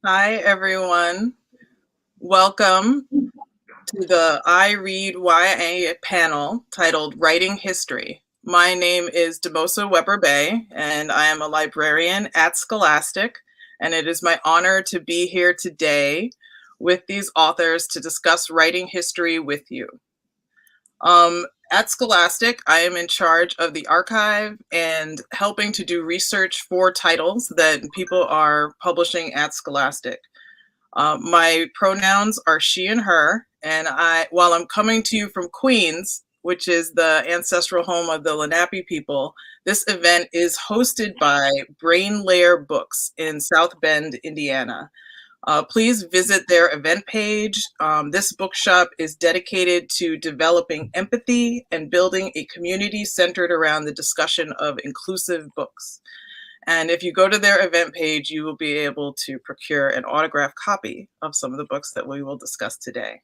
Hi, everyone. Welcome to the I Read YA panel titled Writing History. My name is Deimosa Webber-Bey, and I am a librarian at Scholastic, and it is my honor to be here today with these authors to discuss writing history with you. At Scholastic, I am in charge of the archive and helping to do research for titles that people are publishing at Scholastic. My pronouns are she and her, and while I'm coming to you from Queens, which is the ancestral home of the Lenape people, this event is hosted by Brain Layer Books in South Bend, Indiana. Please visit their event page. This bookshop is dedicated to developing empathy and building a community centered around the discussion of inclusive books. And if you go to their event page, you will be able to procure an autographed copy of some of the books that we will discuss today.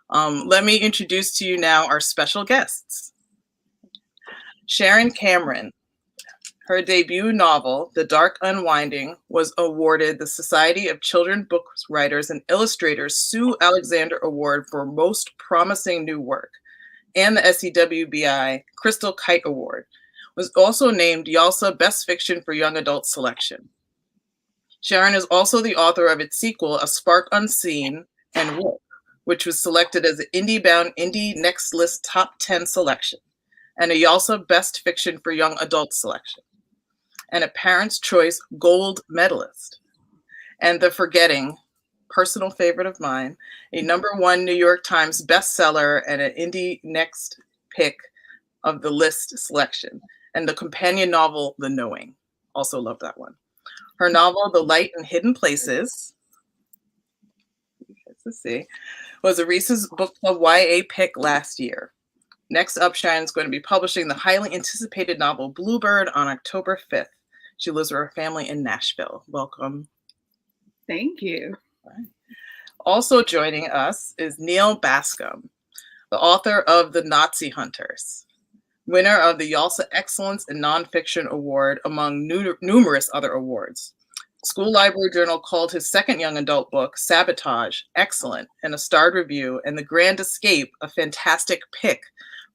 Let me introduce to you now our special guests. Sharon Cameron. Her debut novel, The Dark Unwinding, was awarded the Society of Children's Book Writers and Illustrators Sue Alexander Award for Most Promising New Work, and the SEWBI Crystal Kite Award. Was also named YALSA Best Fiction for Young Adult Selection. Sharon is also the author of its sequel, A Spark Unseen and Wolf, which was selected as an IndieBound Indie Next List Top 10 selection, and a YALSA Best Fiction for Young Adult Selection, and a Parents' Choice Gold Medalist, and The Forgetting, personal favorite of mine, a #1 New York Times bestseller and an Indie Next pick of the list selection, and the companion novel, The Knowing. Also love that one. Her novel, The Light in Hidden Places, let's see, was a Reese's Book Club YA pick last year. Next up, Sharon's going to be publishing the highly anticipated novel, Bluebird, on October 5th. She lives with her family in Nashville. Welcome. Thank you. Also joining us is Neal Bascomb, the author of The Nazi Hunters, winner of the YALSA Excellence in Nonfiction Award, among numerous other awards. School Library Journal called his second young adult book, Sabotage, excellent in a starred review, and The Grand Escape a fantastic pick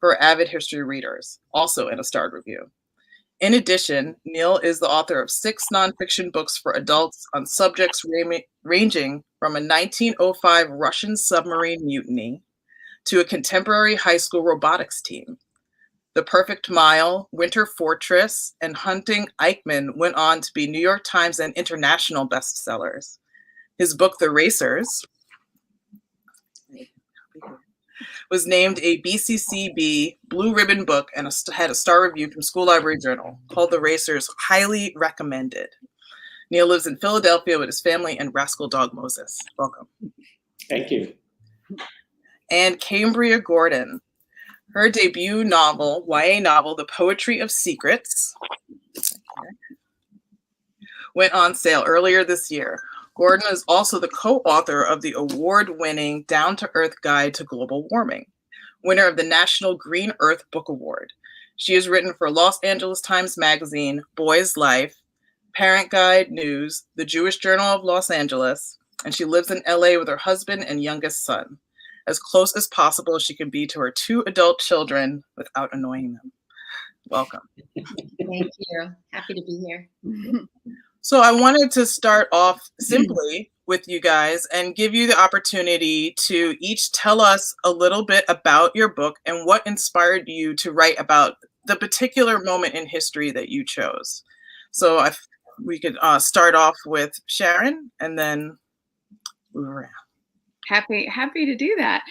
for avid history readers, also in a starred review. In addition, Neal is the author of 6 nonfiction books for adults on subjects ranging from a 1905 Russian submarine mutiny to a contemporary high school robotics team. The Perfect Mile, Winter Fortress, and Hunting Eichmann went on to be New York Times and international bestsellers. His book, The Racers, was named a BCCB Blue Ribbon book and had a star review from School Library Journal, called The Racers highly recommended. Neal lives in Philadelphia with his family and rascal dog Moses. Welcome. Thank you. And Cambria Gordon. Her debut novel, YA novel, The Poetry of Secrets, went on sale earlier this year. Gordon is also the co-author of the award-winning Down-to-Earth Guide to Global Warming, winner of the National Green Earth Book Award. She has written for Los Angeles Times Magazine, Boy's Life, Parent Guide News, the Jewish Journal of Los Angeles, and she lives in LA with her husband and youngest son, as close as possible as she can be to her 2 adult children without annoying them. Welcome. Thank you. Happy to be here. So I wanted to start off simply with you guys and give you the opportunity to each tell us a little bit about your book and what inspired you to write about the particular moment in history that you chose. So if we could start off with Sharon and then move around. Happy to do that.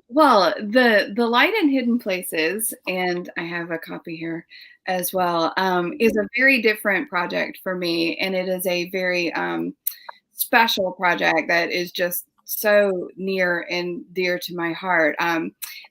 Well, the Light in Hidden Places, and I have a copy here as well, is a very different project for me, and it is a very special project that is just so near and dear to my heart.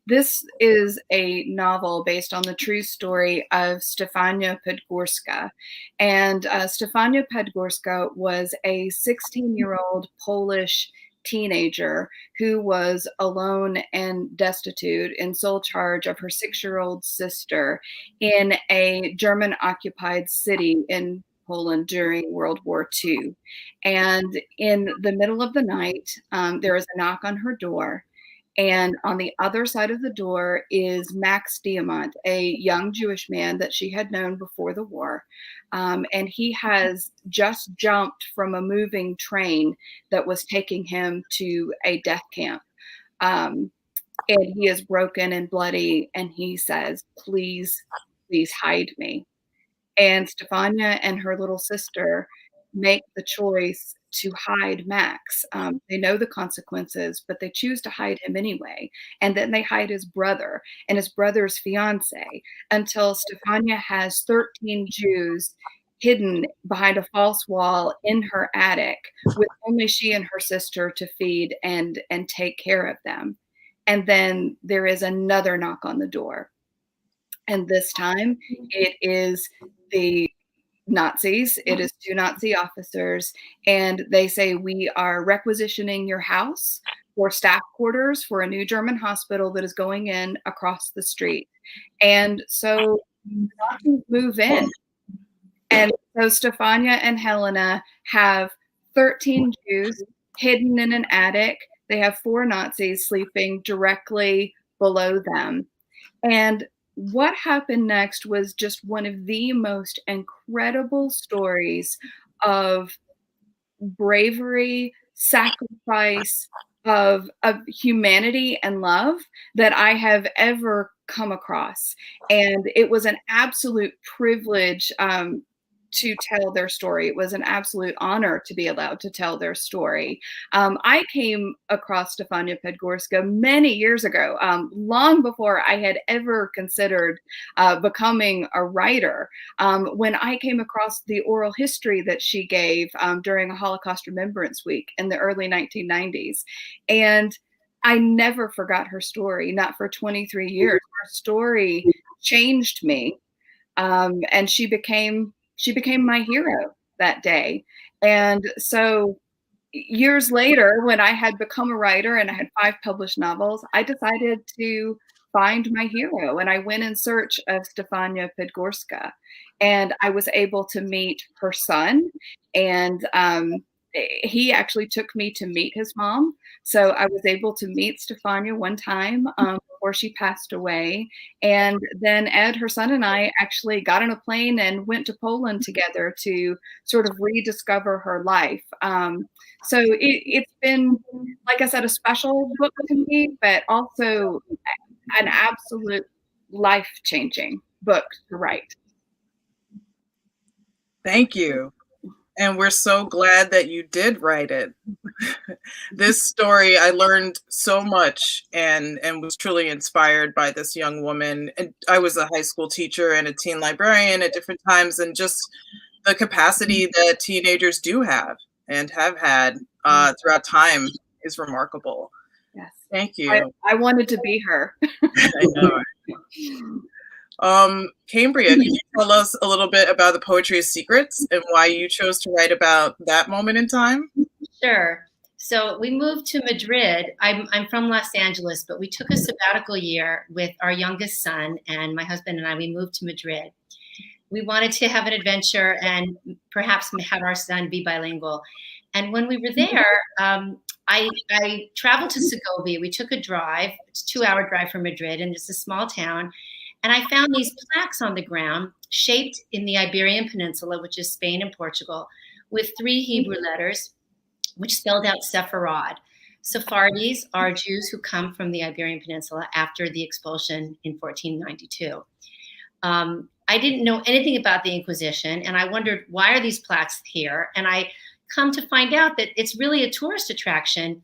This is a novel based on the true story of Stefania Podgórska. And Stefania Podgórska was a 16-year-old Polish teenager who was alone and destitute in sole charge of her 6-year-old sister in a German-occupied city in Poland during World War II. And in the middle of the night, there is a knock on her door. And on the other side of the door is Max Diamant, a young Jewish man that she had known before the war. And he has just jumped from a moving train that was taking him to a death camp. And he is broken and bloody. And he says, please, please hide me. And Stefania and her little sister make the choice to hide Max. They know the consequences, but they choose to hide him anyway. And then they hide his brother and his brother's fiance until Stefania has 13 Jews hidden behind a false wall in her attic with only she and her sister to feed and take care of them. And then there is another knock on the door. And this time it is the Nazis. It is 2 Nazi officers. And they say, we are requisitioning your house for staff quarters for a new German hospital that is going in across the street. And so Nazis move in. And so Stefania and Helena have 13 Jews hidden in an attic. They have 4 Nazis sleeping directly below them. And what happened next was just one of the most incredible stories of bravery, sacrifice, of humanity and love that I have ever come across. And it was an absolute privilege to tell their story. It was an absolute honor to be allowed to tell their story. I came across Stefania Podgorska many years ago, long before I had ever considered becoming a writer. When I came across the oral history that she gave during a Holocaust Remembrance Week in the early 1990s. And I never forgot her story, not for 23 years. Her story changed me. And she became my hero that day. And so years later, when I had become a writer and I had 5 published novels, I decided to find my hero. And I went in search of Stefania Podgorska. And I was able to meet her son. And he actually took me to meet his mom. So I was able to meet Stefania one time before she passed away. And then Ed, her son, and I actually got on a plane and went to Poland together to sort of rediscover her life. So it's been, like I said, a special book to me, but also an absolute life-changing book to write. Thank you. And we're so glad that you did write it. This story, I learned so much and was truly inspired by this young woman. And I was a high school teacher and a teen librarian at different times, and just the capacity that teenagers do have and have had throughout time is remarkable. Yes. Thank you. I wanted to be her. I know. Cambria, can you tell us a little bit about the Poetry of Secrets and why you chose to write about that moment in time? Sure. So we moved to Madrid. I'm from Los Angeles, but we took a sabbatical year with our youngest son, and my husband and I, we moved to Madrid. We wanted to have an adventure and perhaps have our son be bilingual. And when we were there, I traveled to Segovia. We took a drive. It's a 2-hour drive from Madrid, and it's a small town. And I found these plaques on the ground shaped in the Iberian Peninsula, which is Spain and Portugal, with 3 Hebrew letters, which spelled out Sepharad. Sephardi's are Jews who come from the Iberian Peninsula after the expulsion in 1492. I didn't know anything about the Inquisition, and I wondered, why are these plaques here? And I come to find out that it's really a tourist attraction.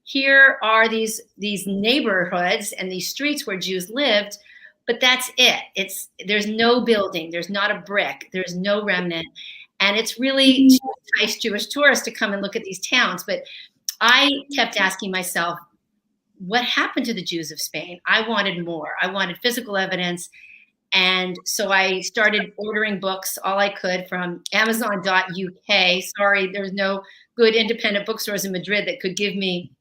Here are these neighborhoods and these streets where Jews lived, but that's it. There's no building, there's not a brick, there's no remnant. And it's really to entice Jewish tourists to come and look at these towns. But I kept asking myself, what happened to the Jews of Spain? I wanted more. I wanted physical evidence. And so I started ordering books, all I could, from Amazon.uk. Sorry, there's no good independent bookstores in Madrid that could give me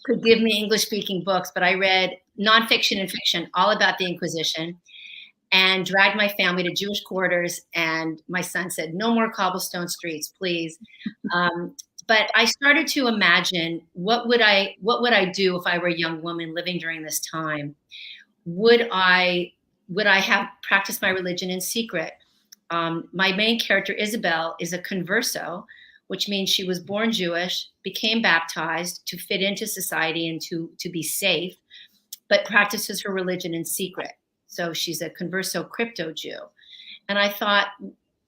English-speaking books. But I read nonfiction and fiction, all about the Inquisition. and dragged my family to Jewish quarters. And my son said, no more cobblestone streets, please. But I started to imagine, what would I do if I were a young woman living during this time? Would I have practiced my religion in secret? My main character, Isabel, is a converso, which means she was born Jewish, became baptized to fit into society and to be safe, but practices her religion in secret. So she's a converso crypto Jew. And I thought,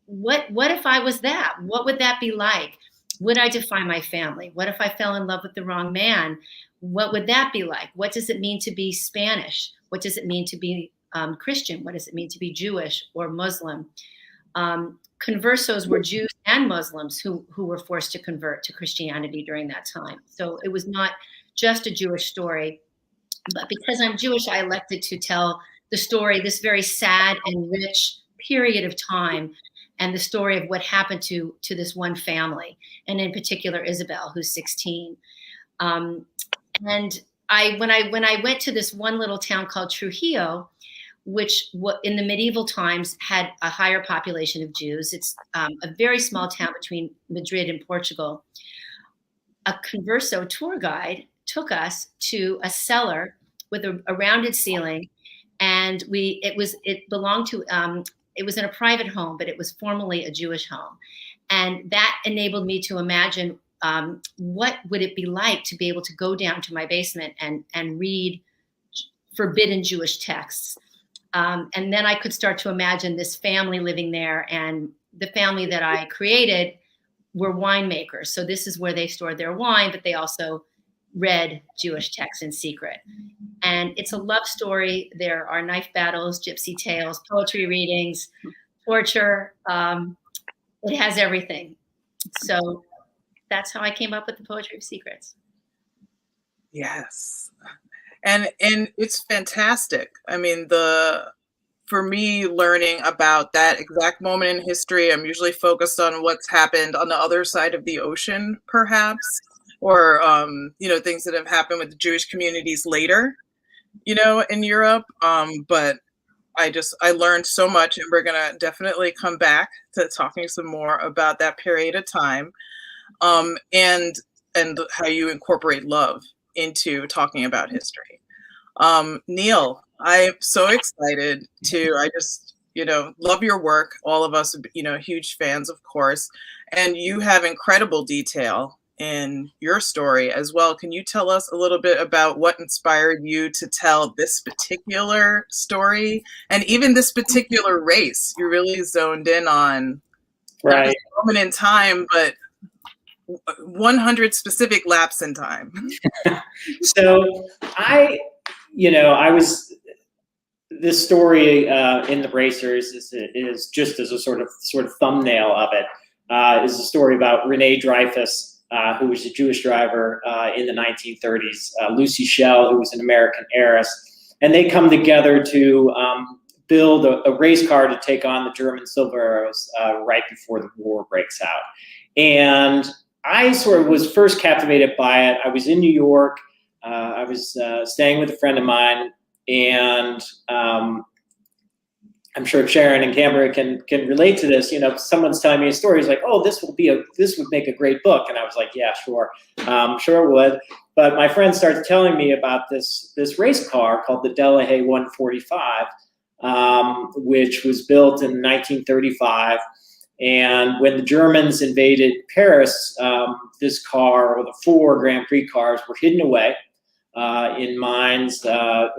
what if I was that? What would that be like? Would I defy my family? What if I fell in love with the wrong man? What would that be like? What does it mean to be Spanish? What does it mean to be Christian? What does it mean to be Jewish or Muslim? Conversos were Jews and Muslims who were forced to convert to Christianity during that time. So it was not just a Jewish story, but because I'm Jewish, I elected to tell the story, this very sad and rich period of time, and the story of what happened to this one family, and in particular Isabel, who's 16. And when I went to this one little town called Trujillo, which in the medieval times had a higher population of Jews. It's a very small town between Madrid and Portugal. A converso tour guide took us to a cellar with a rounded ceiling, and it was in a private home, but it was formerly a Jewish home. And that enabled me to imagine what would it be like to be able to go down to my basement and read forbidden Jewish texts. And then I could start to imagine this family living there, and the family that I created were winemakers. So this is where they stored their wine, but they also read Jewish texts in secret. And it's a love story. There are knife battles, gypsy tales, poetry readings, torture. It has everything. So that's how I came up with the Poetry of Secrets. Yes. And it's fantastic. I mean, for me, learning about that exact moment in history, I'm usually focused on what's happened on the other side of the ocean, perhaps, or things that have happened with the Jewish communities later, in Europe. But I learned so much, and we're gonna definitely come back to talking some more about that period of time, and how you incorporate love into talking about history. Neal, I'm so excited I just, love your work. All of us, huge fans, of course, and you have incredible detail in your story as well. Can you tell us a little bit about what inspired you to tell this particular story and even this particular race? You really zoned in on right. Not just a moment in time, but 100 specific laps in time. So this story in the Bracers is just as a sort of thumbnail of it, is a story about Renee Dreyfus, who was a Jewish driver in the 1930s, Lucy Schell, who was an American heiress, and they come together to build a race car to take on the German Silver Arrows right before the war breaks out. And I sort of was first captivated by it. I was in New York. I was staying with a friend of mine, and I'm sure Sharon and Cambria can relate to this. Someone's telling me a story. He's like, "Oh, this would make a great book," and I was like, "Yeah, sure, sure it would." But my friend started telling me about this race car called the Delahaye 145, which was built in 1935. And when the Germans invaded Paris, this car, or the 4 Grand Prix cars, were hidden away in mines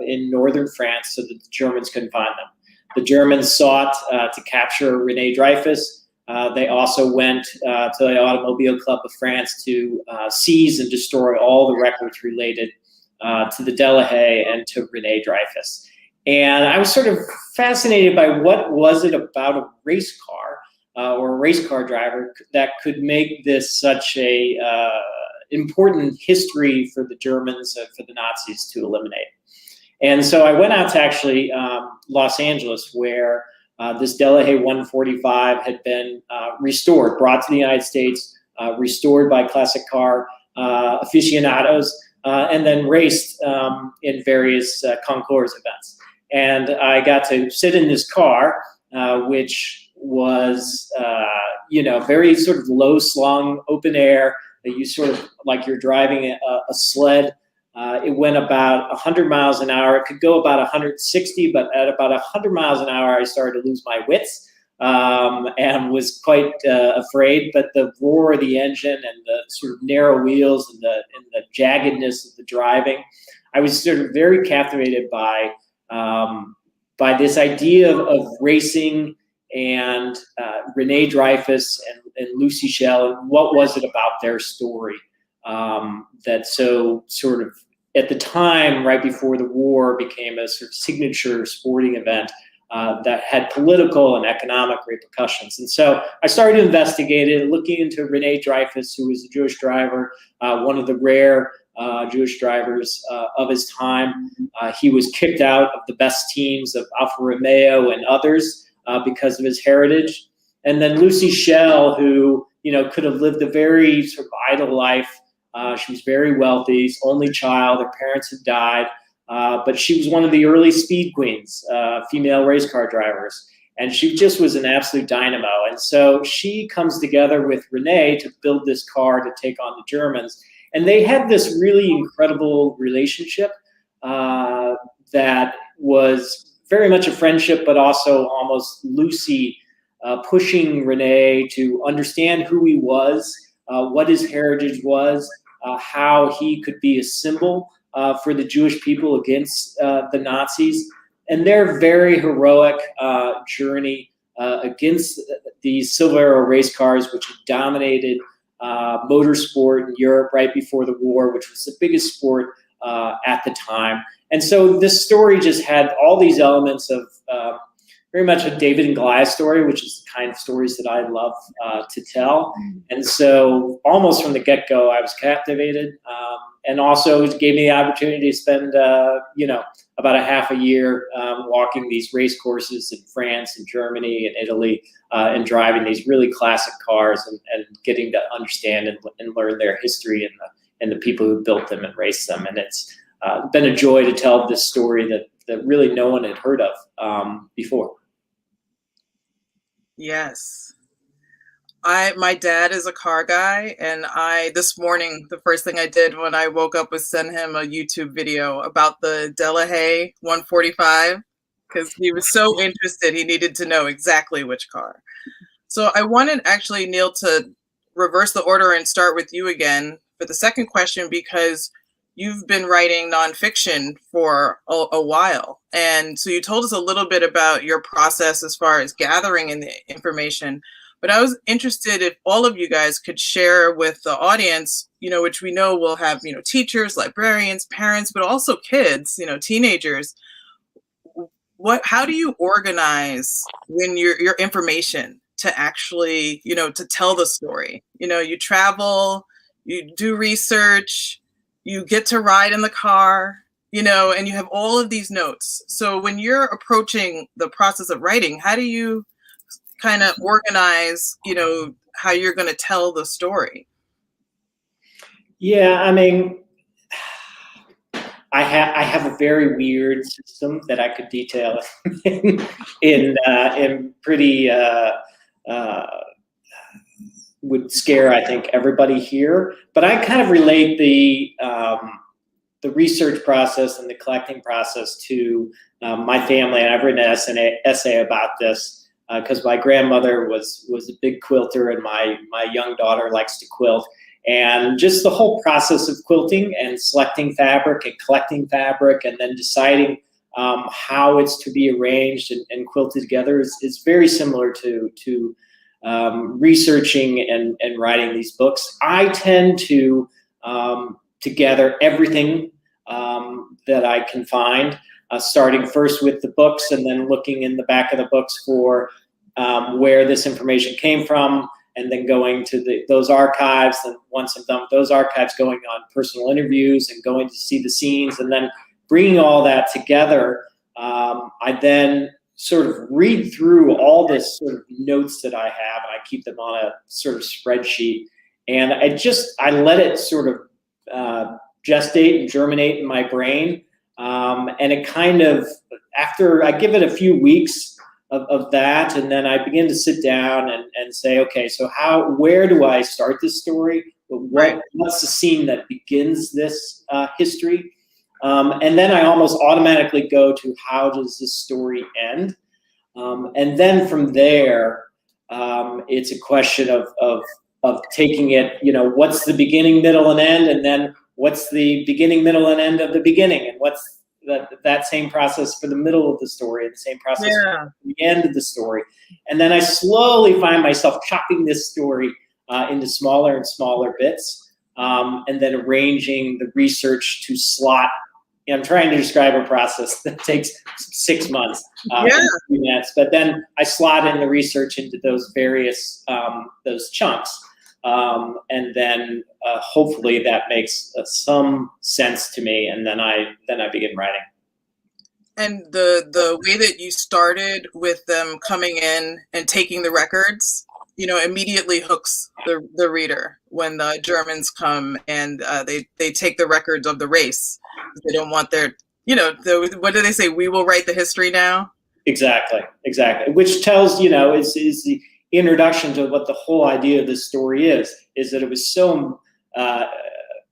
in northern France so that the Germans couldn't find them. The Germans sought to capture Renee Dreyfus. They also went to the Automobile Club of France to seize and destroy all the records related to the Delahaye and to Renee Dreyfus. And I was sort of fascinated by what was it about a race car or a race car driver that could make this such a important history for the Germans, for the Nazis to eliminate. And so I went out to actually Los Angeles, where this Delahaye 145 had been restored, brought to the United States, restored by classic car aficionados, and then raced in various concours events. and I got to sit in this car, which was, very sort of low slung, open air, that you sort of like you're driving a sled. It went about 100 miles an hour. It could go about 160, but at about 100 miles an hour, I started to lose my wits and was quite afraid. But the roar of the engine and the sort of narrow wheels and the jaggedness of the driving, I was sort of very captivated by this idea of racing and Renee Dreyfuss and Lucy Schell, and what was it about their story that so sort of at the time, right before the war, became a sort of signature sporting event that had political and economic repercussions. And so I started to investigate it, looking into Renee Dreyfuss, who was a Jewish driver, one of the rare Jewish drivers of his time. He was kicked out of the best teams of Alfa Romeo and others because of his heritage. And then Lucy Schell, who could have lived a very sort of idle life. She was very wealthy, his only child. Her parents had died, but she was one of the early speed queens, female race car drivers. And she just was an absolute dynamo. And so she comes together with Renee to build this car to take on the Germans. And they had this really incredible relationship that was very much a friendship, but also almost Lucy pushing Renee to understand who he was, what his heritage was, how he could be a symbol for the Jewish people against the Nazis, and their very heroic journey against these Silver Arrow race cars, which dominated motorsport in Europe right before the war, which was the biggest sport at the time. And so this story just had all these elements of very much a David and Goliath story, which is the kind of stories that I love to tell. And so almost from the get-go, I was captivated. And also it gave me the opportunity to spend, about a half a year walking these race courses in France and Germany and Italy and driving these really classic cars and getting to understand and learn their history and the people who built them and raced them. And it's been a joy to tell this story that really no one had heard of before. Yes. My dad is a car guy, and this morning, the first thing I did when I woke up was send him a YouTube video about the Delahaye 145, because he was so interested, he needed to know exactly which car. So I wanted actually, Neal, to reverse the order and start with you again for the second question, because you've been writing nonfiction for a while. And so you told us a little bit about your process as far as gathering in the information. But I was interested if all of you guys could share with the audience, which we know will have, teachers, librarians, parents, but also kids, teenagers. How do you organize when your information to actually, to tell the story? You travel, you do research, you get to ride in the car, and you have all of these notes. So when you're approaching the process of writing, how do you kind of organize, how you're going to tell the story? Yeah, I mean, I have a very weird system that I could detail in pretty would scare, I think, everybody here. But I kind of relate the research process and the collecting process to my family, and I've written an essay about this. Because my grandmother was a big quilter, and my young daughter likes to quilt. And just the whole process of quilting and selecting fabric and collecting fabric and then deciding how it's to be arranged and quilted together is very similar to researching and writing these books. I tend to gather everything that I can find. Starting first with the books and then looking in the back of the books for where this information came from, and then going to those archives. And once I'm done with those archives, going on personal interviews and going to see the scenes, and then bringing all that together. I then sort of read through all this sort of notes that I have, and I keep them on a sort of spreadsheet. And I let it sort of gestate and germinate in my brain. And it kind of, after I give it a few weeks of that, and then I begin to sit down and say, okay, so where do I start this story? What's the scene that begins this history? And then I almost automatically go to, how does this story end? And then from there, it's a question of taking it, what's the beginning, middle, and end, and then what's the beginning, middle, and end of the beginning, and what's that same process for the middle of the story, and the same process for the end of the story. And then I slowly find myself chopping this story into smaller and smaller bits, and then arranging the research to slot. I'm trying to describe a process that takes 6 months, but then I slot in the research into those various those chunks, and then hopefully that makes some sense to me, and then I begin writing. And the way that you started with them coming in and taking the records, immediately hooks the reader when the Germans come and they take the records of the race. They don't want their, what do they say? We will write the history now. Exactly. Which tells, is the introduction to what the whole idea of this story is that it was so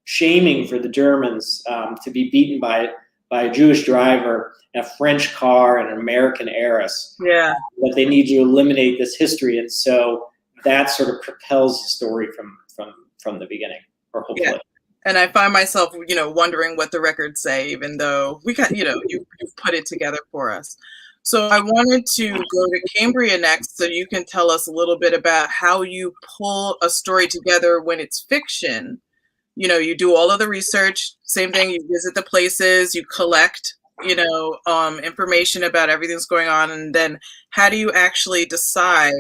shaming for the Germans to be beaten by a Jewish driver in a French car and an American heiress. Yeah. That they need to eliminate this history, and so that sort of propels the story from the beginning, or hopefully. Yeah. And I find myself, wondering what the records say, even though we got, you've put it together for us. So I wanted to go to Cambria next, so you can tell us a little bit about how you pull a story together when it's fiction. You do all of the research, same thing, you visit the places, you collect, information about everything that's going on. And then how do you actually decide,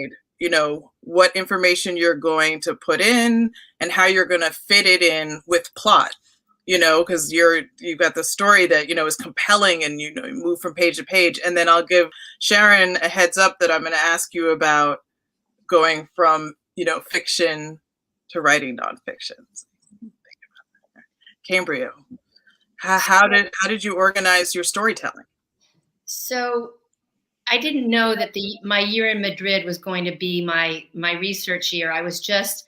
what information you're going to put in and how you're going to fit it in with plot, because you've got the story that, is compelling, and, you move from page to page. And then I'll give Sharon a heads up that I'm going to ask you about going from, fiction to writing nonfiction. Cambria, how did you organize your storytelling? So I didn't know that my year in Madrid was going to be my research year. It was just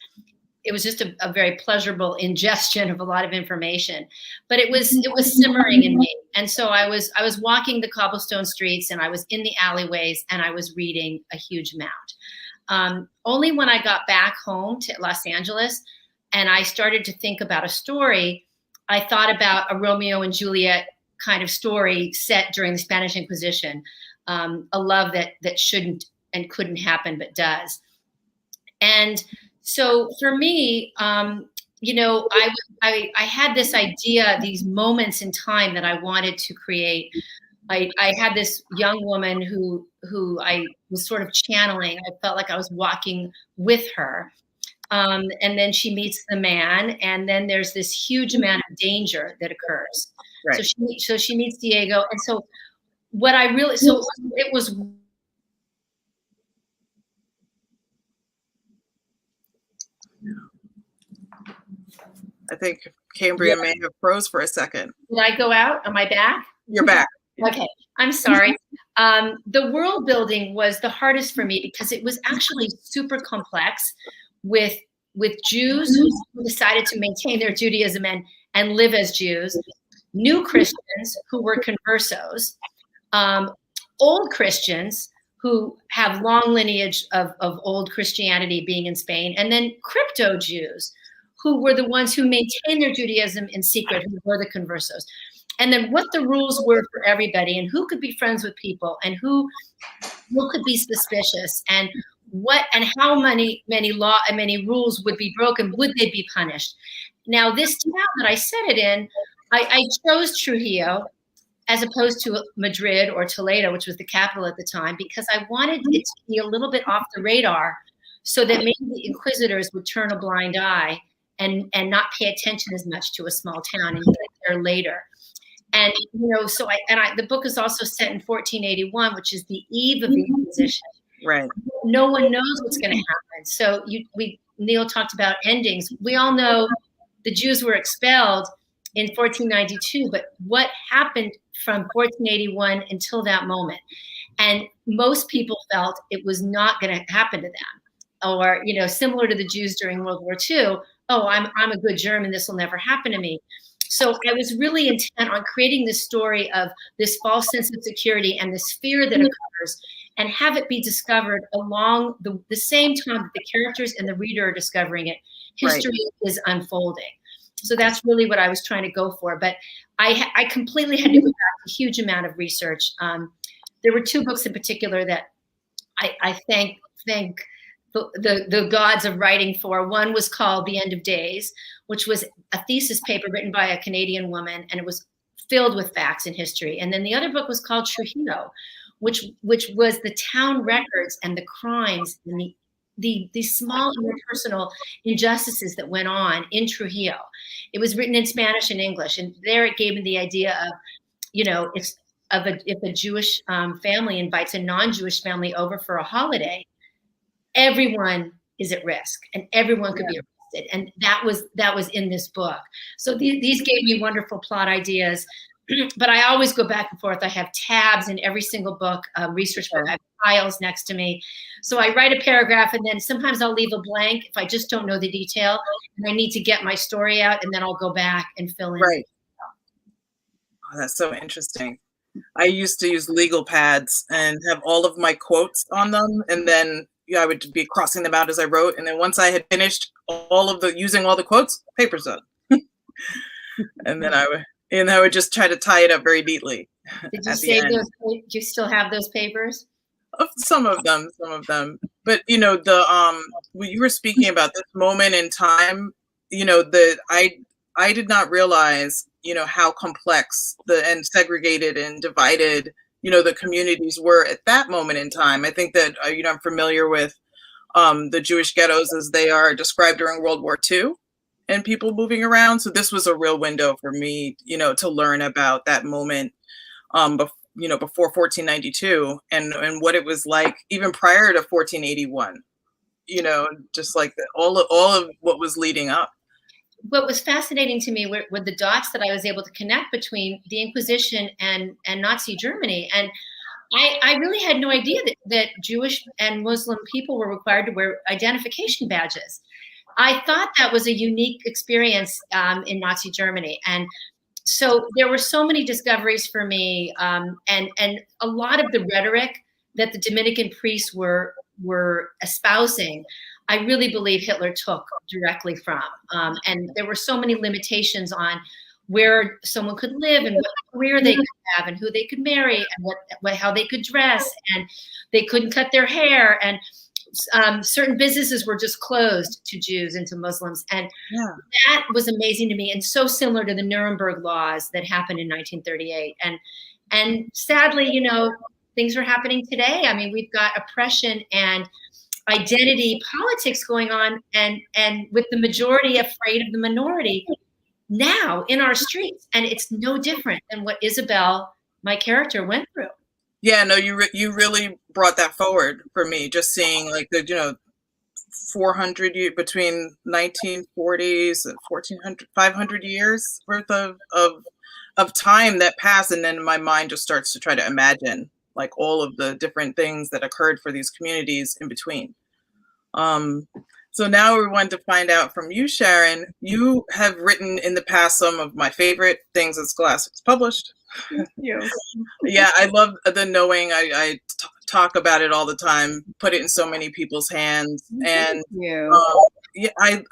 a very pleasurable ingestion of a lot of information, but it was simmering in me. And so I was walking the cobblestone streets, and I was in the alleyways, and I was reading a huge amount. Only when I got back home to Los Angeles and I started to think about a story, I thought about a Romeo and Juliet kind of story set during the Spanish Inquisition. A love that shouldn't and couldn't happen, but does. And so for me, I had this idea, these moments in time that I wanted to create. I had this young woman who I was sort of channeling. I felt like I was walking with her. And then she meets the man, and then there's this huge amount of danger that occurs. Right. So she meets Diego, and so it was. I think Cambria may have froze for a second. Did I go out? Am I back? You're back. Okay, I'm sorry. The world building was the hardest for me because it was actually super complex with Jews who decided to maintain their Judaism and live as Jews, new Christians who were conversos, old Christians who have long lineage of old Christianity being in Spain, and then crypto Jews who were the ones who maintained their Judaism in secret, who were the conversos. And then what the rules were for everybody, and who could be friends with people, and who could be suspicious, and what and how many rules would be broken, would they be punished? Now, this town that I set it in, I chose Trujillo as opposed to Madrid or Toledo, which was the capital at the time, because I wanted it to be a little bit off the radar, so that maybe the inquisitors would turn a blind eye and not pay attention as much to a small town and get there later. And the book is also set in 1481, which is the eve of the Inquisition. Right. No one knows what's going to happen. So Neal talked about endings. We all know the Jews were expelled in 1492, but what happened from 1481 until that moment. And most people felt it was not going to happen to them, or, you know, similar to the Jews during World War II. Oh, I'm a good German. This will never happen to me. So I was really intent on creating this story of this false sense of security and this fear that occurs, and have it be discovered along the same time that the characters and the reader are discovering it. History is unfolding. So that's really what I was trying to go for. But I completely had to go back to a huge amount of research. There were two books in particular that I thank the gods of writing for. One was called The End of Days, which was a thesis paper written by a Canadian woman, and it was filled with facts and history. And then the other book was called Trujillo, which was the town records and the crimes and the small impersonal injustices that went on in Trujillo. It was written in Spanish and English, and there it gave me the idea of, you know, if a Jewish family invites a non-Jewish family over for a holiday, everyone is at risk and everyone could be arrested. And that was in this book. So these gave me wonderful plot ideas. But I always go back and forth. I have tabs in every single book, research book. I have files next to me. So I write a paragraph, and then sometimes I'll leave a blank if I just don't know the detail and I need to get my story out, and then I'll go back and fill in. Right. Oh, that's so interesting. I used to use legal pads and have all of my quotes on them, and then I would be crossing them out as I wrote. And then once I had finished using all the quotes, paper's done. And then I would just try to tie it up very neatly. Did you save those? Do you still have those papers? Some of them. But you know, when you were speaking about this moment in time, you know, I did not realize, you know, how complex and segregated and divided, you know, the communities were at that moment in time. I think that, you know, I'm familiar with the Jewish ghettos as they are described during World War II and people moving around. So this was a real window for me, you know, to learn about that moment, you know, before 1492 and what it was like even prior to 1481, you know, just like all of what was leading up. What was fascinating to me were the dots that I was able to connect between the Inquisition and Nazi Germany. And I really had no idea that Jewish and Muslim people were required to wear identification badges. I thought that was a unique experience in Nazi Germany. And so there were so many discoveries for me, and a lot of the rhetoric that the Dominican priests were espousing, I really believe Hitler took directly from. And there were so many limitations on where someone could live and what career they could have and who they could marry and how they could dress, and they couldn't cut their hair, and certain businesses were just closed to Jews and to Muslims. And that was amazing to me, and so similar to the Nuremberg laws that happened in 1938. And sadly, you know, things are happening today. I mean, we've got oppression and identity politics going on, and with the majority afraid of the minority now in our streets. And it's no different than what Isabel, my character, went through. Yeah, no, you really brought that forward for me, just seeing like the, you know, 400 years between 1940s and 500 years worth of time that passed. And then my mind just starts to try to imagine like all of the different things that occurred for these communities in between. So now we want to find out from you, Sharon. You have written in the past some of my favorite things that Scholastic's published. Thank you. Yeah, I love the knowing. I talk about it all the time. Of in so many people's hands, and yeah, I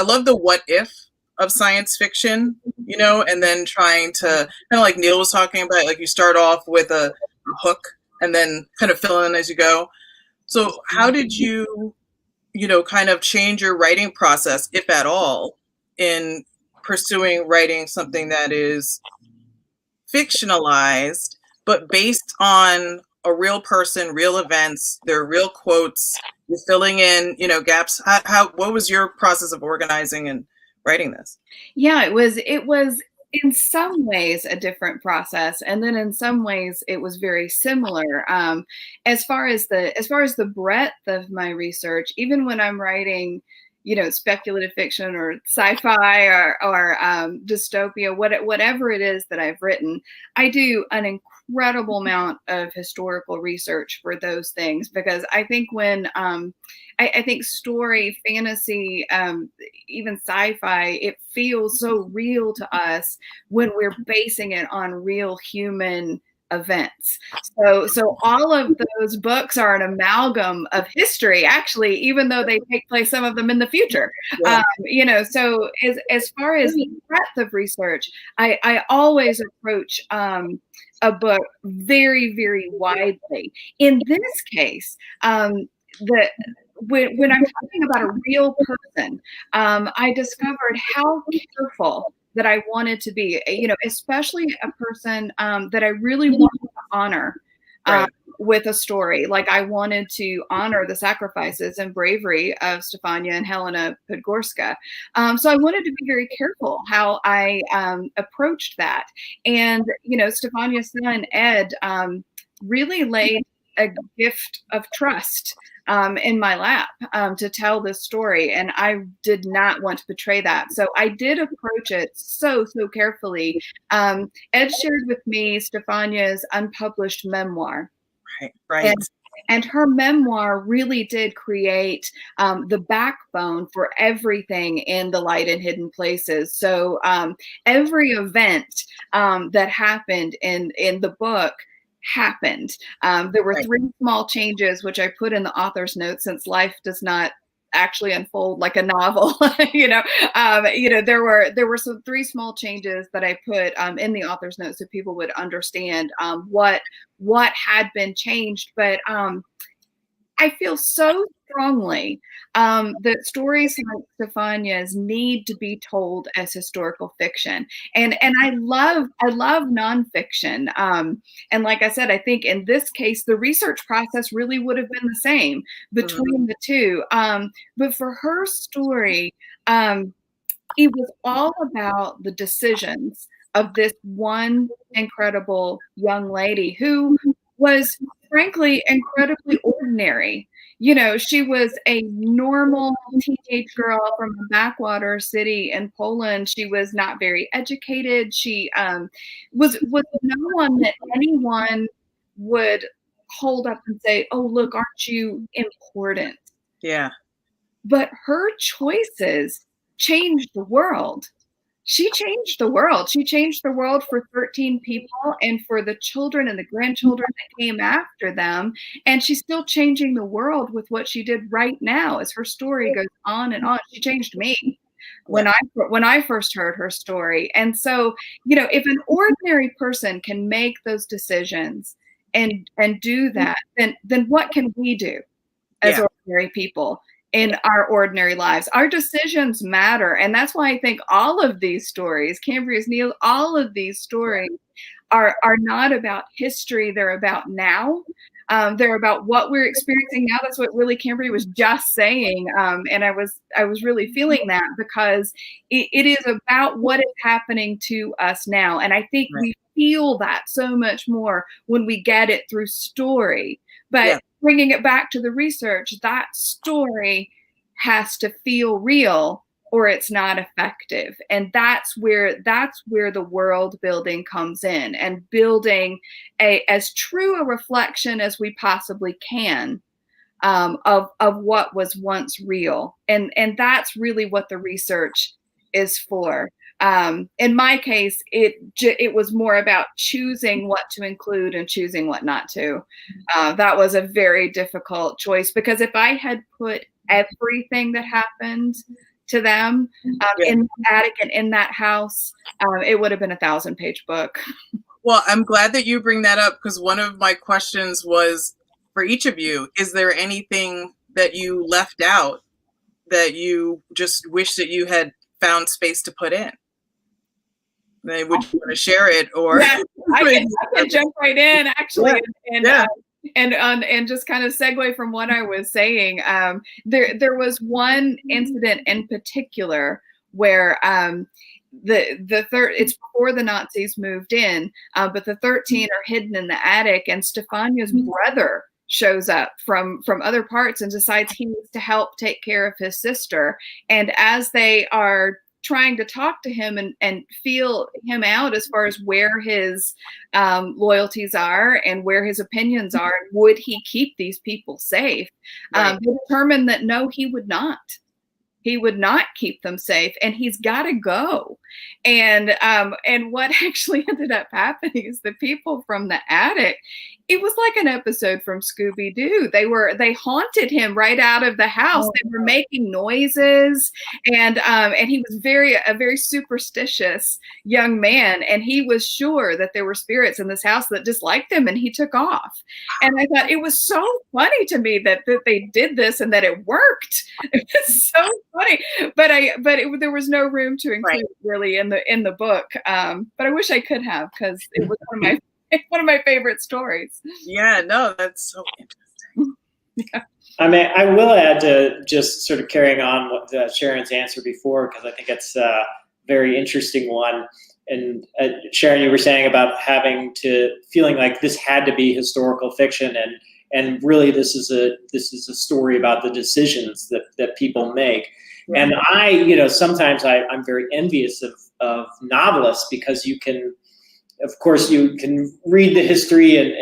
love the what if of science fiction, you know, and then trying to kind of like Neal was talking about, like you start off with a hook and then kind of fill in as you go. So how did you know, kind of change your writing process, if at all, in pursuing writing something that is fictionalized, but based on a real person, real events, there are real quotes, you're filling in, you know, gaps. What was your process of organizing and writing this? Yeah, it was in some ways a different process, and then in some ways it was very similar. As far as the breadth of my research, even when I'm writing, speculative fiction or sci-fi or dystopia, whatever it is that I've written, I do an incredible amount of historical research for those things, because I think when I think story, fantasy, even sci-fi, it feels so real to us when we're basing it on real human events. So all of those books are an amalgam of history, actually, even though they take place, some of them, in the future. Yeah. So as far as the breadth of research, I always approach a book very, very widely. In this case, when I'm talking about a real person, I discovered how careful that I wanted to be, especially a person that I really wanted to honor with a story. Like, I wanted to honor the sacrifices and bravery of Stefania and Helena Podgorska. So I wanted to be very careful how I approached that. And, Stefania's son, Ed, really laid a gift of trust in my lap to tell this story. And I did not want to betray that. So I did approach it so carefully. Ed shared with me Stefania's unpublished memoir. Right. And her memoir really did create the backbone for everything in The Light in Hidden Places. So every event that happened in the book happened. There were 3 small changes, which I put in the author's notes, since life does not actually unfold like a novel. There were some 3 small changes that I put in the author's notes so people would understand what had been changed. But I feel so strongly that stories like Stefania's need to be told as historical fiction, and I love nonfiction. And like I said, I think in this case the research process really would have been the same between the two. But for her story, it was all about the decisions of this one incredible young lady who was, frankly, incredibly ordinary. She was a normal teenage girl from a backwater city in Poland. She was not very educated. She was no one that anyone would hold up and say, "Oh, look, aren't you important?" Yeah. But her choices changed the world. She changed the world. She changed the world for 13 people and for the children and the grandchildren that came after them. And she's still changing the world with what she did right now as her story goes on and on. She changed me when I first heard her story. And so, if an ordinary person can make those decisions and do that, then what can we do as ordinary people in our ordinary lives? Our decisions matter. And that's why I think all of these stories, Cambria's Neal, all of these stories are not about history. They're about now. They're about what we're experiencing now. That's what really Cambria was just saying. And I was really feeling that, because it is about what is happening to us now. And I think we feel that so much more when we get it through story. But bringing it back to the research, that story has to feel real or it's not effective. And that's where the world building comes in, and building as true a reflection as we possibly can of what was once real. And that's really what the research is for. In my case, it was more about choosing what to include and choosing what not to. That was a very difficult choice, because if I had put everything that happened to them in the attic and in that house, it would have been a 1,000-page book. Well, I'm glad that you bring that up, because one of my questions was for each of you, is there anything that you left out that you just wish that you had found space to put in? Would you want to share it, or? Yeah, I can jump right in, actually, and just kind of segue from what I was saying. There was one incident in particular where it's before the Nazis moved in, but the 13 are hidden in the attic, and Stefania's brother shows up from other parts and decides he needs to help take care of his sister. And as they are trying to talk to him and feel him out as far as where his loyalties are and where his opinions are, would he keep these people safe? They determined that no, he would not. He would not keep them safe, and he's got to go. And what actually ended up happening is the people from the attic, it was like an episode from Scooby-Doo. They haunted him right out of the house. They were making noises, and he was a very superstitious young man, and he was sure that there were spirits in this house that disliked him, and he took off. And I thought it was so funny to me that they did this and that it worked. It was so funny, but there was no room to include it really in the book. But I wish I could have, because it was one of my favorite stories. Yeah, no, that's so interesting. Yeah. I mean, I will add to just sort of carrying on what Sharon's answer before, because I think it's a very interesting one. And Sharon, you were saying about feeling like this had to be historical fiction, and really this is a story about the decisions that people make. Yeah. And I, sometimes I'm very envious of novelists, because you can, of course, you can read the history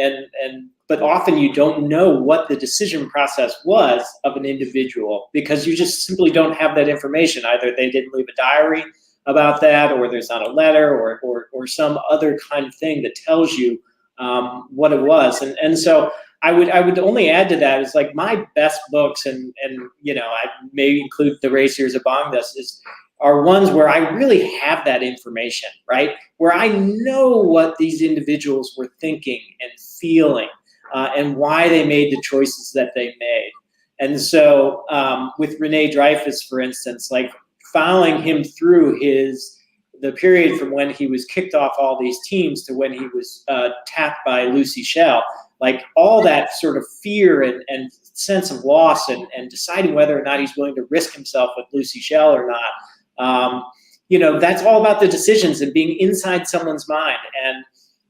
but often you don't know what the decision process was of an individual, because you just simply don't have that information. Either they didn't leave a diary about that, or there's not a letter, or some other kind of thing that tells you what it was. And so I would only add to that is, like, my best books, and I may include The Raciers among this, are ones where I really have that information, right? Where I know what these individuals were thinking and feeling, and why they made the choices that they made. And so with Rene Dreyfuss, for instance, like following him through the period from when he was kicked off all these teams to when he was tapped by Lucy Schell, like all that sort of fear and sense of loss, and deciding whether or not he's willing to risk himself with Lucy Schell or not. That's all about the decisions and being inside someone's mind.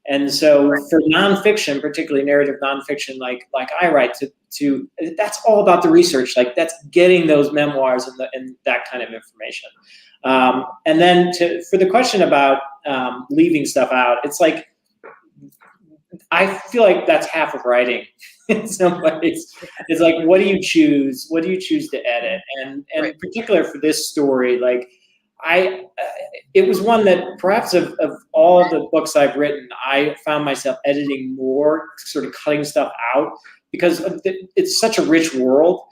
And so for nonfiction, particularly narrative nonfiction, like I write, to that's all about the research. Like, that's getting those memoirs and that kind of information. And then for the question about leaving stuff out, it's like, I feel like that's half of writing in some ways. It's like, what do you choose? What do you choose to edit? And in particular for this story, like, it was one that perhaps of all the books I've written, I found myself editing more, sort of cutting stuff out, because it's such a rich world.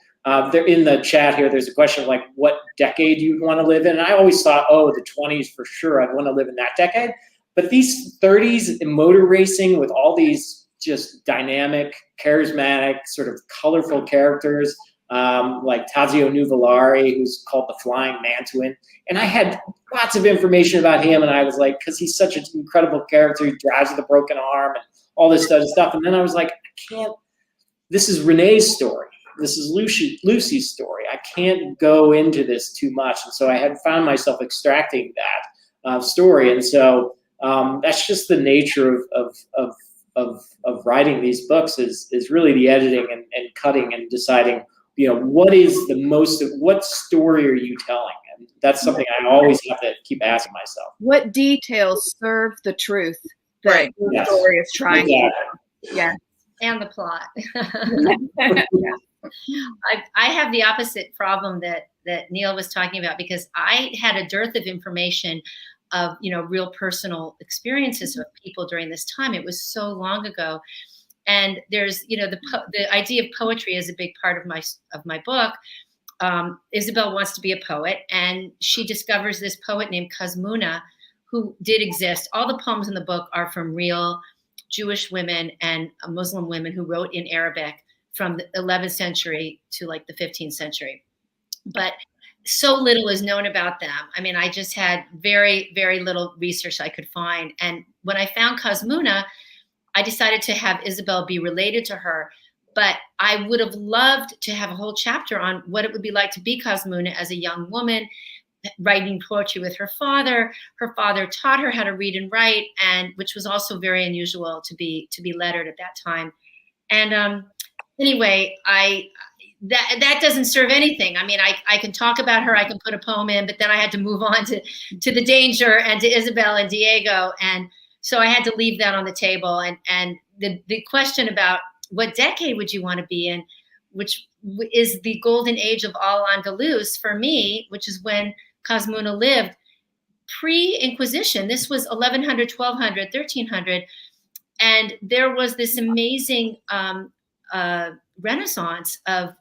There in the chat here, there's a question of like, what decade you want to live in. And I always thought, the 20s for sure, I'd want to live in that decade. But these 30s in motor racing, with all these just dynamic, charismatic, sort of colorful characters, like Tazio Nuvolari, who's called the Flying Mantuan. And I had lots of information about him, and I was like, because he's such an incredible character, he drives with a broken arm and all this other stuff. And then I was like, this is Renee's story. This is Lucy's story. I can't go into this too much. And so I had found myself extracting that story. And so that's just the nature of writing these books, is really the editing and cutting and deciding, what story are you telling? And that's something I always have to keep asking myself. What details serve the truth that the story is trying to do? Yeah. And the plot. I have the opposite problem that Neal was talking about, because I had a dearth of information of, real personal experiences of people during this time. It was so long ago. And there's, the idea of poetry is a big part of my book. Isabel wants to be a poet, and she discovers this poet named Kazmuna, who did exist. All the poems in the book are from real Jewish women and Muslim women who wrote in Arabic from the 11th century to like the 15th century. But so little is known about them. I mean, I just had very, very little research I could find. And when I found Kazmuna, I decided to have Isabel be related to her. But I would have loved to have a whole chapter on what it would be like to be Kazmuna as a young woman, writing poetry with her father. Her father taught her how to read and write, and which was also very unusual to be lettered at that time. And anyway, that doesn't serve anything. I mean, I can talk about her, I can put a poem in, but then I had to move on to the danger and to Isabel and Diego. And so I had to leave that on the table. And the question about what decade would you want to be in, which is the golden age of Al-Andalus for me, which is when Casmuna lived, pre-Inquisition. This was 1100, 1200, 1300. And there was this amazing renaissance of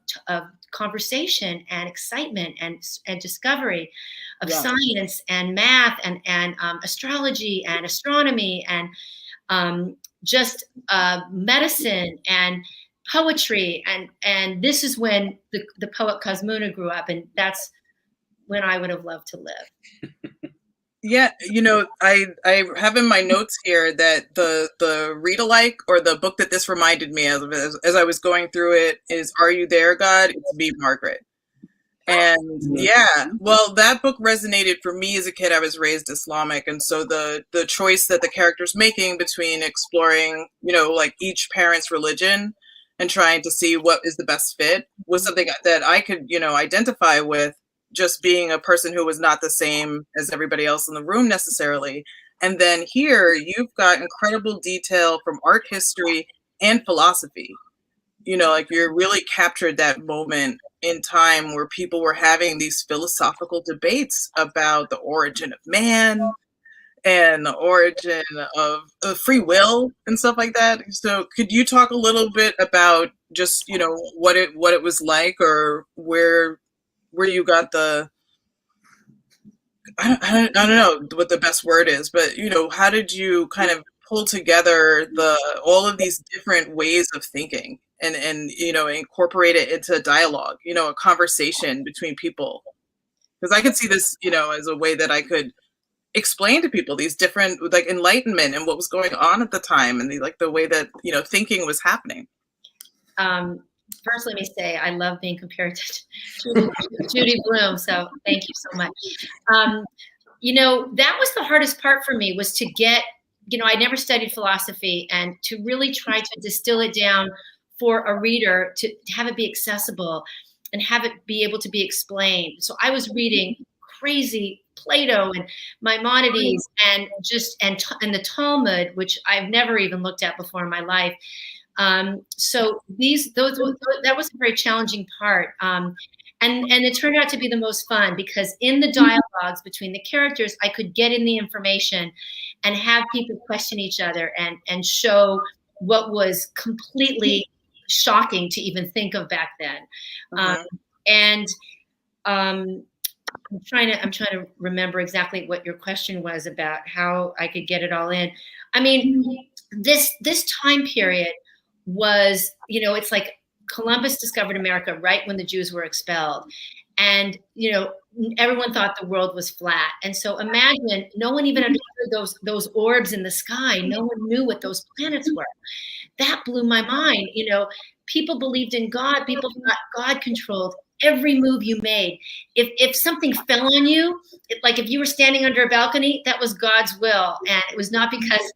conversation and excitement and discovery of science and math and astrology and astronomy and just medicine and poetry. And this is when the poet Casmuna grew up, and that's when I would have loved to live. Yeah, you know, I have in my notes here that the read-alike, or the book that this reminded me of as I was going through it, is Are You There, God? It's Me, Margaret. And yeah, well, that book resonated for me as a kid. I was raised Islamic, and so the choice that the character's making between exploring, you know, like each parent's religion and trying to see what is the best fit was something that I could, you know, identify with, just being a person who was not the same as everybody else in the room necessarily. And then here you've got incredible detail from art history and philosophy. You know, like you're really captured that moment in time where people were having these philosophical debates about the origin of man and the origin of free will and stuff like that. So could you talk a little bit about just, you know, what it was like, or where you got the, I don't know what the best word is, but, you know, how did you kind of pull together all of these different ways of thinking and you know, incorporate it into dialogue, you know, a conversation between people? Because I could see this, you know, as a way that I could explain to people these different, like, enlightenment and what was going on at the time, and the way that, you know, thinking was happening. First, let me say I love being compared to Judy Blume, so thank you so much. You know, that was the hardest part for me, was to get, you know, I never studied philosophy, and to really try to distill it down for a reader to have it be accessible and have it be able to be explained. So I was reading crazy Plato and Maimonides and the Talmud, which I've never even looked at before in my life. So that was a very challenging part. And it turned out to be the most fun, because in the dialogues between the characters, I could get in the information and have people question each other and show what was completely shocking to even think of back then. I'm trying to remember exactly what your question was about, how I could get it all in. I mean, this time period was, you know, it's like Columbus discovered America right when the Jews were expelled. And, you know, everyone thought the world was flat. And so imagine, no one even understood those orbs in the sky. No one knew what those planets were. That blew my mind. You know, people believed in God. People thought God controlled every move you made. If something fell on you, like if you were standing under a balcony, that was God's will. And it was not because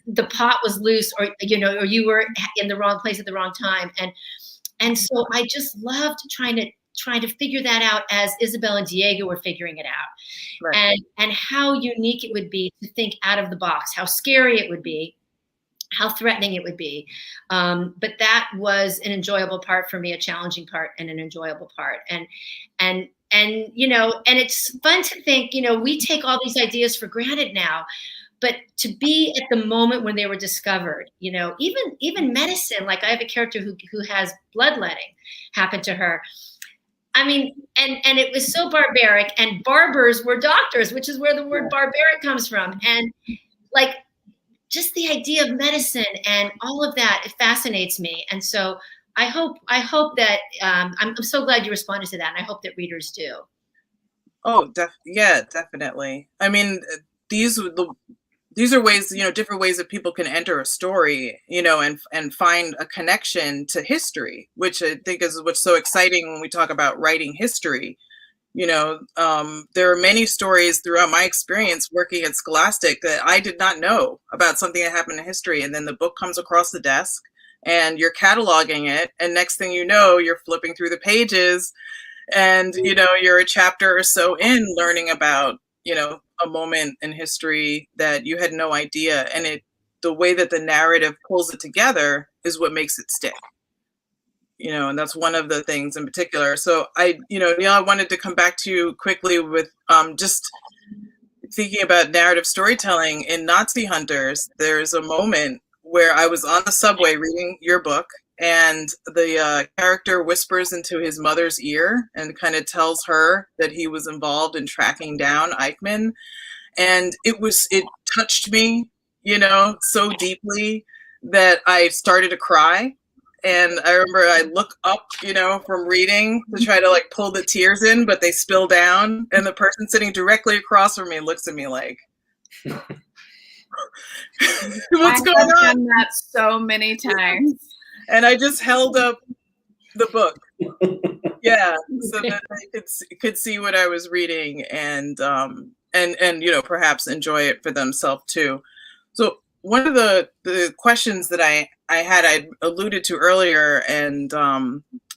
the pot was loose, or, you know, or you were in the wrong place at the wrong time. And so I just loved trying to figure that out as Isabel and Diego were figuring it out. Right. And how unique it would be to think out of the box, how scary it would be, how threatening it would be. But that was an enjoyable part for me, a challenging part and an enjoyable part. And you know, and it's fun to think, you know, we take all these ideas for granted now, but to be at the moment when they were discovered, you know, even medicine, like I have a character who has bloodletting happen to her. I mean, and it was so barbaric, and barbers were doctors, which is where the word barbaric comes from. And like, just the idea of medicine and all of that, it fascinates me. And so I hope that I'm so glad you responded to that, and I hope that readers do. Oh, yeah, definitely. I mean, these are ways, you know, different ways that people can enter a story, you know, and find a connection to history, which I think is what's so exciting when we talk about writing history. You know, there are many stories throughout my experience working at Scholastic that I did not know about something that happened in history. And then the book comes across the desk and you're cataloging it, and next thing you know, you're flipping through the pages, and you're a chapter or so in learning about a moment in history that you had no idea, and the way that the narrative pulls it together is what makes it stick. And that's one of the things in particular. So Neal, I wanted to come back to you quickly with just thinking about narrative storytelling in Nazi Hunters. There's a moment where I was on the subway reading your book, and the character whispers into his mother's ear and kind of tells her that he was involved in tracking down Eichmann. And it touched me, so deeply that I started to cry. And I remember I look up, from reading to try to like pull the tears in, but they spill down. And the person sitting directly across from me looks at me like, what's going on? I've done that so many times. And I just held up the book. Yeah. So that they could see what I was reading and perhaps enjoy it for themselves too. So one of the questions that I alluded to earlier, and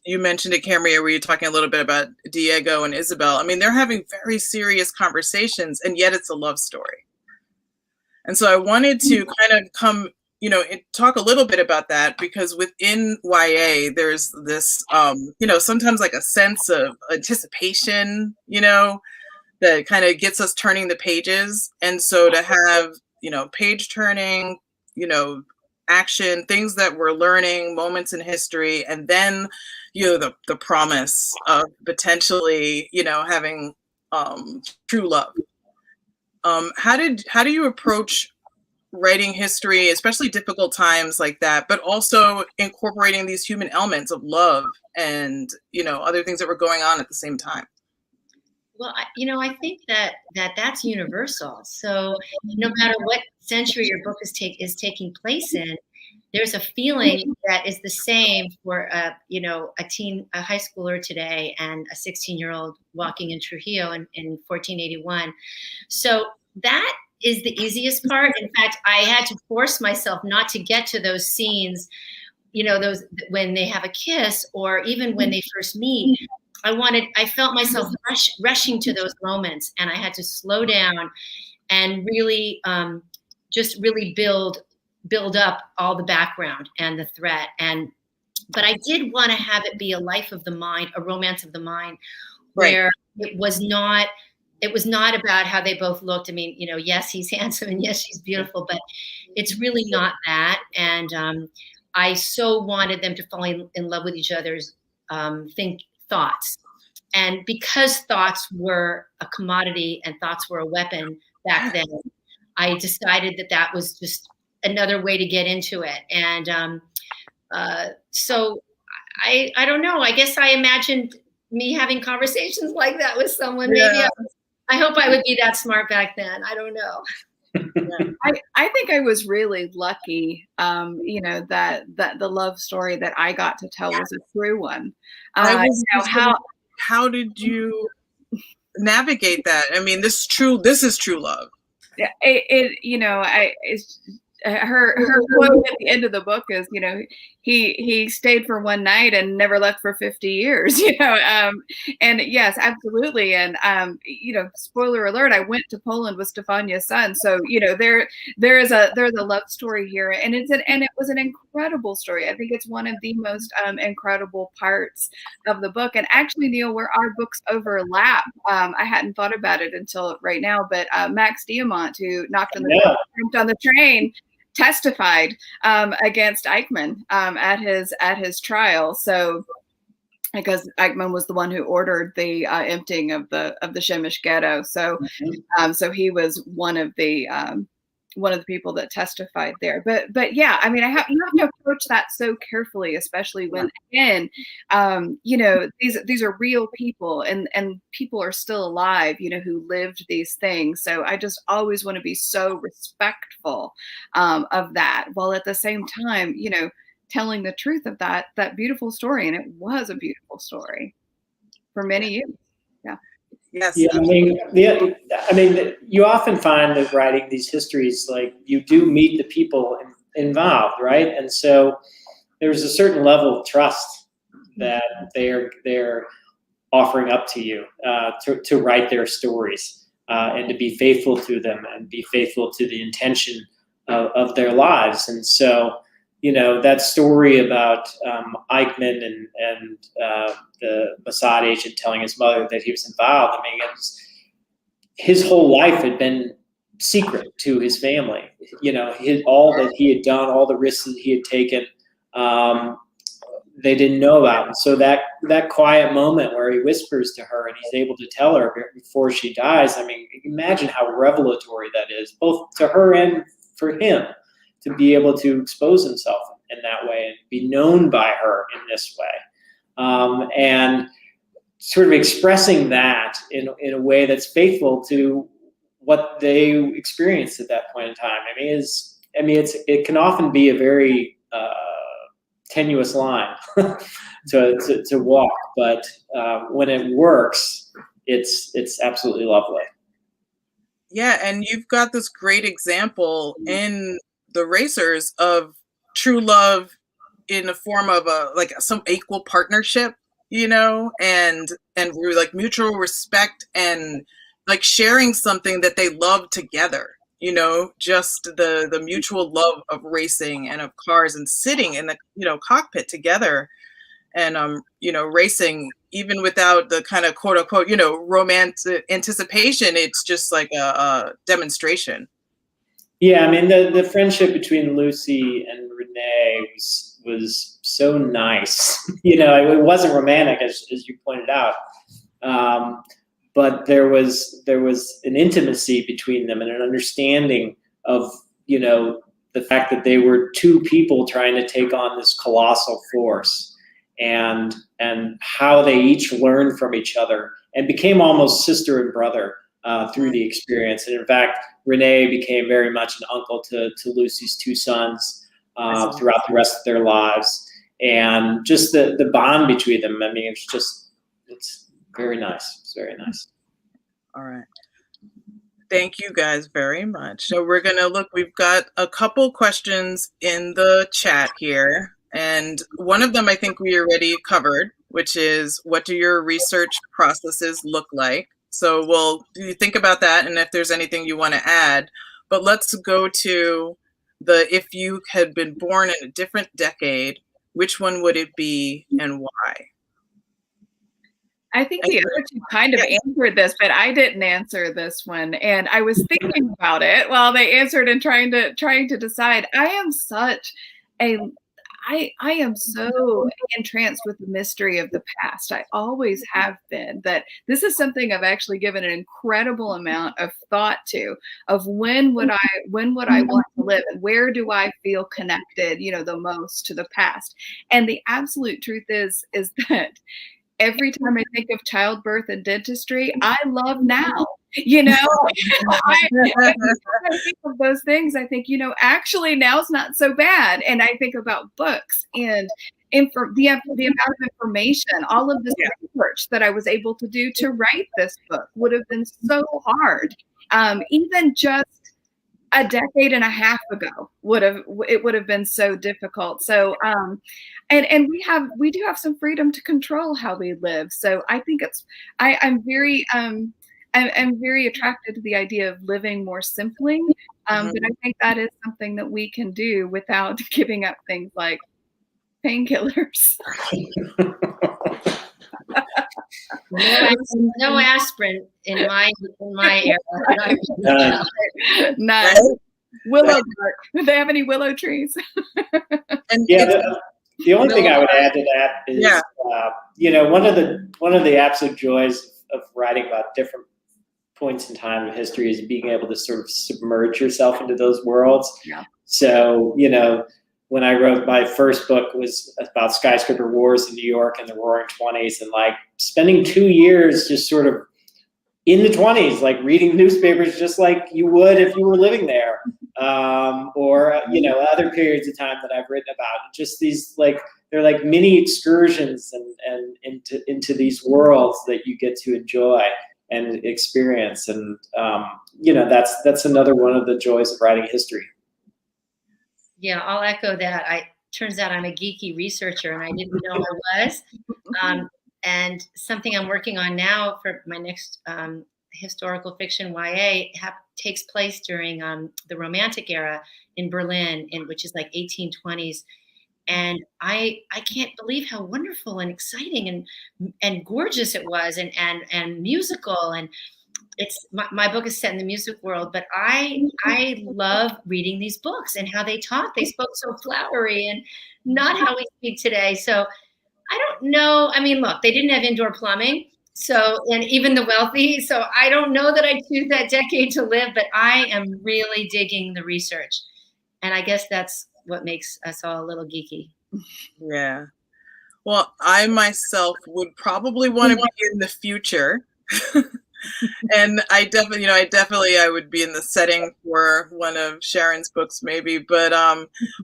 you mentioned it, Cambria, where you're talking a little bit about Diego and Isabel. I mean, they're having very serious conversations, and yet it's a love story. And so I wanted to kind of talk a little bit about that, because within YA, there's this, sometimes like a sense of anticipation, that kind of gets us turning the pages. And so to have, page turning, action, things that we're learning, moments in history, and then, the promise of potentially, having true love. How do you approach writing history, especially difficult times like that, but also incorporating these human elements of love and, other things that were going on at the same time? Well, I think that's universal. So no matter what century your book is taking place in, there's a feeling that is the same for a high schooler today and a 16-year-old walking in Trujillo in 1481. So that is the easiest part. In fact, I had to force myself not to get to those scenes, those when they have a kiss or even when they first meet. I felt myself rushing to those moments, and I had to slow down and really just really build up all the background and the threat. But I did want to have it be a life of the mind, a romance of the mind, where it was not about how they both looked. I mean, yes, he's handsome and yes, she's beautiful, but it's really not that. And I so wanted them to fall in love with each other's thoughts. And because thoughts were a commodity and thoughts were a weapon back then, I decided that was just another way to get into it. And so I don't know. I guess I imagined me having conversations like that with someone. Yeah. Maybe I hope I would be that smart back then. I don't know. I think I was really lucky, that the love story that I got to tell was a true one. How did you navigate that? I mean, this is true love. Yeah, her quote at the end of the book is, he stayed for one night and never left for 50 years, and yes, absolutely. And, spoiler alert, I went to Poland with Stefania's son. So, there's a love story here, and it was an incredible story. I think it's one of the most incredible parts of the book. And actually, Neal, where our books overlap, I hadn't thought about it until right now, but Max Diamant, who knocked on the train, testified against Eichmann at his trial. So, because Eichmann was the one who ordered the emptying of the Przemyśl ghetto, so so he was one of the people that testified there. But yeah, I mean, you have to approach that so carefully, especially when again, these are real people, and people are still alive, who lived these things. So I just always want to be so respectful of that, while at the same time, telling the truth of that beautiful story. And it was a beautiful story for many years. Yeah. Yes. Yeah, I mean, you often find that writing these histories, like, you do meet the people involved, right? And so there's a certain level of trust that they're offering up to you to write their stories and to be faithful to them and be faithful to the intention of their lives. And so, that story about Eichmann and the Mossad agent telling his mother that he was involved, I mean, his whole life had been secret to his family. All that he had done, all the risks that he had taken, they didn't know about. And so that quiet moment where he whispers to her and he's able to tell her before she dies, I mean, imagine how revelatory that is, both to her and for him, to be able to expose himself in that way and be known by her in this way. And sort of expressing that in a way that's faithful to what they experienced at that point in time. It can often be a very tenuous line to walk, but when it works, it's absolutely lovely. Yeah, and you've got this great example in the racers of true love in the form of some equal partnership, and like mutual respect and like sharing something that they love together, just the mutual love of racing and of cars and sitting in the cockpit together and racing even without the kind of quote unquote romantic anticipation. It's just like a demonstration. Yeah, I mean the friendship between Lucy and Renee was so nice. It wasn't romantic as you pointed out, but there was an intimacy between them and an understanding of the fact that they were two people trying to take on this colossal force, and how they each learned from each other and became almost sister and brother through the experience. And in fact, Renee became very much an uncle to Lucy's two sons throughout the rest of their lives. And just the bond between them, I mean, it's very nice. It's very nice. All right. Thank you guys very much. So we're going to look, we've got a couple questions in the chat here. And one of them I think we already covered, which is, what do your research processes look like? So you think about that, and if there's anything you want to add. But let's go to if you had been born in a different decade, which one would it be and why? I think the other two kind of answered this, but I didn't answer this one. And I was thinking about it while they answered and trying to decide. I am so entranced with the mystery of the past. I always have been. That this is something I've actually given an incredible amount of thought to, of when would I want to live, and where do I feel connected, the most to the past. And the absolute truth is that every time I think of childbirth and dentistry, I love now. I think of those things. I think, actually now's not so bad. And I think about books and the amount of information, all of this research that I was able to do to write this book would have been so hard. Even just a decade and a half ago would have been so difficult. So, and we do have some freedom to control how we live. So I think I'm very attracted to the idea of living more simply. But I think that is something that we can do without giving up things like painkillers. No aspirin in my era. Nice. Willow bark. Do they have any willow trees? The only thing I would add to that is, one of the absolute joys of writing about different points in time of history is being able to sort of submerge yourself into those worlds. Yeah. So, when I wrote my first book was about skyscraper wars in New York in the Roaring '20s, and like spending 2 years just sort of in the '20s, like reading newspapers just like you would if you were living there, or other periods of time that I've written about. Just these they're like mini excursions and into these worlds that you get to enjoy and experience, and that's another one of the joys of writing history. Yeah, I'll echo that. turns out I'm a geeky researcher, and I didn't know I was. And something I'm working on now for my next historical fiction YA takes place during the Romantic era in Berlin, which is like 1820s. And I can't believe how wonderful and exciting and gorgeous it was, and musical. And it's my book is set in the music world, but I love reading these books and how they talk. They spoke so flowery and not how we speak today. So I don't know. I mean, look, they didn't have indoor plumbing, so, and even the wealthy. So I don't know that I choose that decade to live, but I am really digging the research. And I guess that's what makes us all a little geeky. Yeah. Well, I myself would probably want to be in the future. And I definitely I would be in the setting for one of Sharon's books maybe. But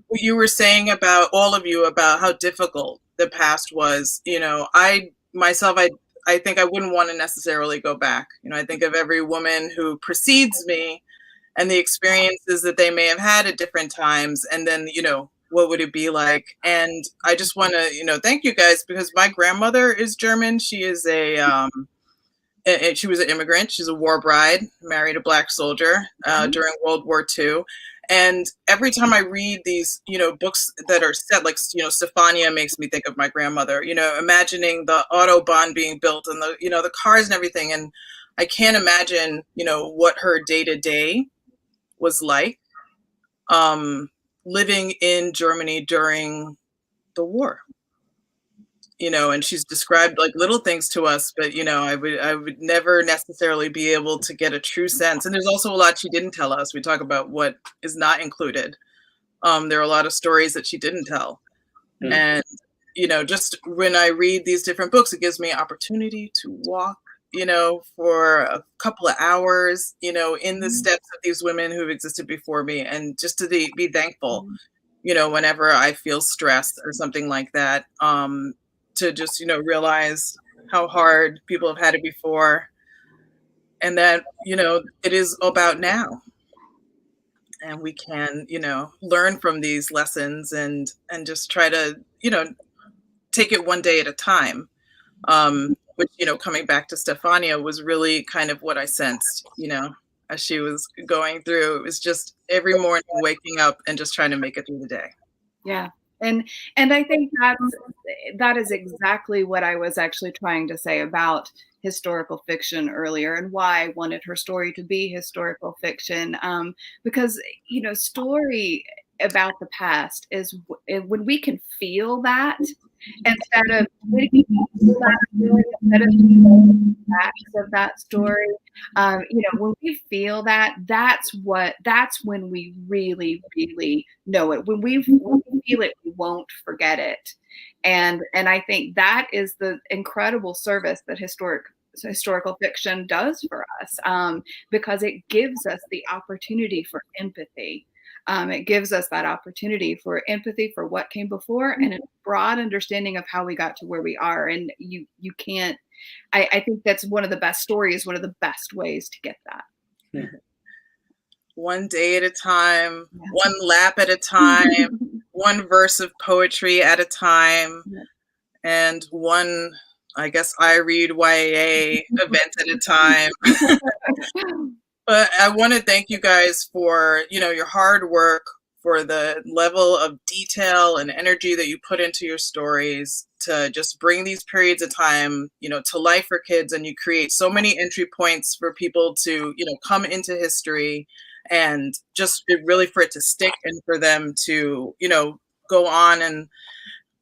what you were saying about all of you about how difficult the past was, I myself, I think I wouldn't want to necessarily go back. I think of every woman who precedes me and the experiences that they may have had at different times. And then, what would it be like? And I just want to, thank you guys, because my grandmother is German. She is she was an immigrant. She's a war bride, married a Black soldier during World War II. And every time I read these, books that are set, like, Stefania makes me think of my grandmother, imagining the Autobahn being built and the cars and everything. And I can't imagine, what her day-to-day was like living in Germany during the war. And she's described like little things to us, but I would never necessarily be able to get a true sense. And there's also a lot she didn't tell us. We talk about what is not included. There are a lot of stories that she didn't tell. Mm-hmm. And just when I read these different books, it gives me opportunity to walk, for a couple of hours, in the steps of these women who've existed before me, and just to be thankful, whenever I feel stressed or something like that. To just, realize how hard people have had it before, and that, it is about now. And we can, learn from these lessons and just try to, take it one day at a time. Which, coming back to Stefania was really kind of what I sensed, as she was going through. It was just every morning waking up and just trying to make it through the day. Yeah. And I think that is exactly what I was actually trying to say about historical fiction earlier, and why I wanted her story to be historical fiction. Because, story about the past is when we can feel that, instead of the facts of that story. When we feel that, that's when we really, really know it. When we feel it, we won't forget it. And I think that is the incredible service that historical fiction does for us, because it gives us the opportunity for empathy. It gives us that opportunity for empathy for what came before, and a broad understanding of how we got to where we are. And you can't, I think that's one of the best stories, one of the best ways to get that. One day at a time, one lap at a time, one verse of poetry at a time, and one, I guess, I read YA event at a time. But I want to thank you guys for, your hard work, for the level of detail and energy that you put into your stories to just bring these periods of time, to life for kids. And you create so many entry points for people to, come into history, and just really for it to stick, and for them to, go on and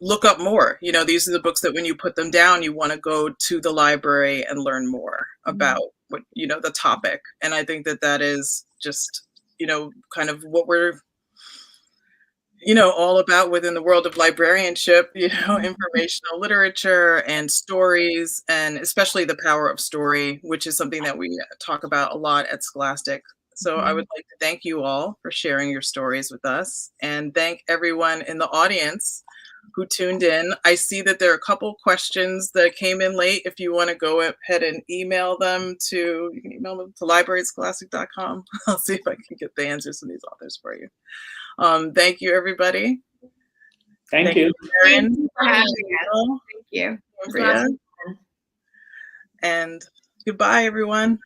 look up more. These are the books that when you put them down, you want to go to the library and learn more about what, the topic. And I think that is just, kind of what we're, all about within the world of librarianship, informational literature and stories, and especially the power of story, which is something that we talk about a lot at Scholastic. So I would like to thank you all for sharing your stories with us, and thank everyone in the audience who tuned in. I see that there are a couple questions that came in late. If you want to go ahead and email them to library@scholastic.com. I'll see if I can get the answers from these authors for you. Thank you, everybody. Thank you. Sharon. Thank you for having us. Thank you. Cambria. And goodbye, everyone.